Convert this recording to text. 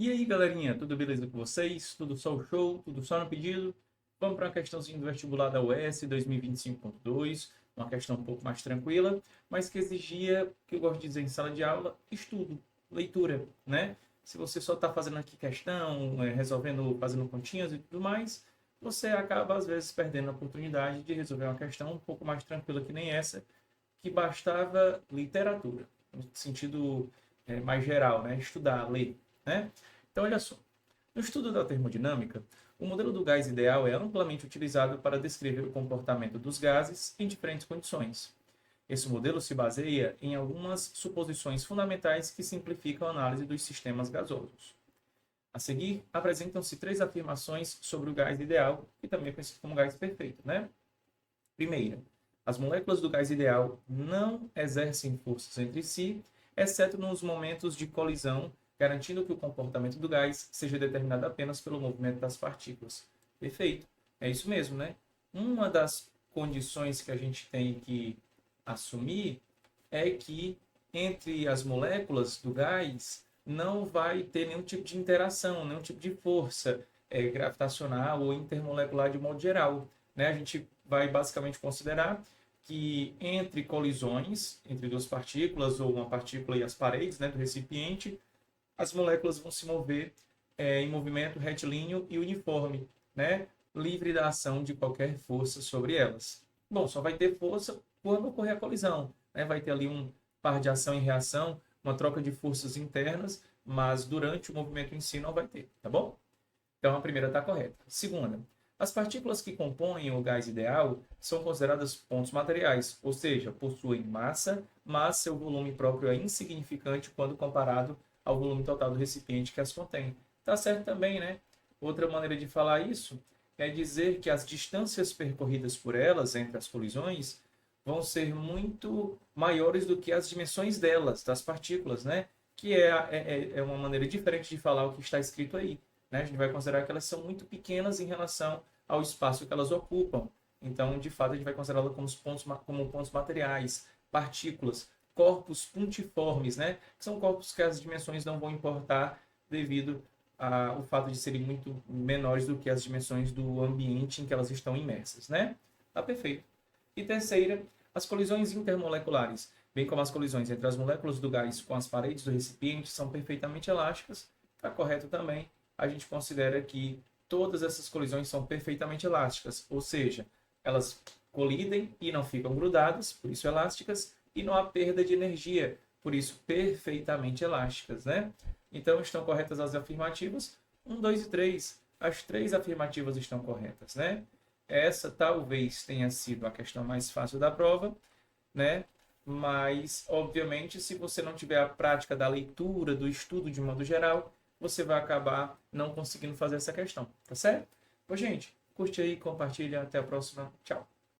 E aí, galerinha, tudo beleza com vocês? Tudo só o show? Tudo só no pedido? Vamos para uma questãozinha do vestibular da UES 2025.2, uma questão um pouco mais tranquila, mas que exigia, que eu gosto de dizer em sala de aula, estudo, leitura, né? Se você só está fazendo aqui questão, resolvendo, fazendo continhas e tudo mais, você acaba, às vezes, perdendo a oportunidade de resolver uma questão um pouco mais tranquila que nem essa, que bastava literatura, no sentido mais geral, né? Estudar, ler, né? Então, olha só. No estudo da termodinâmica, o modelo do gás ideal é amplamente utilizado para descrever o comportamento dos gases em diferentes condições. Esse modelo se baseia em algumas suposições fundamentais que simplificam a análise dos sistemas gasosos. A seguir, apresentam-se três afirmações sobre o gás ideal, que também é conhecido como gás perfeito, né? Primeira, as moléculas do gás ideal não exercem forças entre si, exceto nos momentos de colisão, garantindo que o comportamento do gás seja determinado apenas pelo movimento das partículas. Perfeito. É isso mesmo, né? Uma das condições que a gente tem que assumir é que entre as moléculas do gás não vai ter nenhum tipo de interação, nenhum tipo de força gravitacional ou intermolecular de modo geral, né? A gente vai basicamente considerar que entre colisões entre duas partículas ou uma partícula e as paredes, né, do recipiente, as moléculas vão se mover em movimento retilíneo e uniforme, né, livre da ação de qualquer força sobre elas. Bom, só vai ter força quando ocorrer a colisão, né? Vai ter ali um par de ação e reação, uma troca de forças internas, mas durante o movimento em si não vai ter, tá bom? Então a primeira está correta. Segunda, as partículas que compõem o gás ideal são consideradas pontos materiais, ou seja, possuem massa, mas seu volume próprio é insignificante quando comparado ao volume total do recipiente que as contém. Tá certo também, né? Outra maneira de falar isso é dizer que as distâncias percorridas por elas entre as colisões vão ser muito maiores do que as dimensões delas, das partículas, né? Que é uma maneira diferente de falar o que está escrito aí, né? A gente vai considerar que elas são muito pequenas em relação ao espaço que elas ocupam. Então, de fato, a gente vai considerá-las como pontos materiais, partículas, corpos puntiformes, né? Que são corpos que as dimensões não vão importar devido ao fato de serem muito menores do que as dimensões do ambiente em que elas estão imersas, né? Tá perfeito. E terceira, as colisões intermoleculares, bem como as colisões entre as moléculas do gás com as paredes do recipiente, são perfeitamente elásticas. Está correto também. A gente considera que todas essas colisões são perfeitamente elásticas, ou seja, elas colidem e não ficam grudadas, por isso elásticas, e não há perda de energia, por isso perfeitamente elásticas, né? Então estão corretas as afirmativas 1, 2 e 3. As três afirmativas estão corretas, né? Essa talvez tenha sido a questão mais fácil da prova, né? Mas, obviamente, se você não tiver a prática da leitura, do estudo de modo geral, você vai acabar não conseguindo fazer essa questão, tá certo? Pois, gente, curte aí, compartilha, até a próxima. Tchau.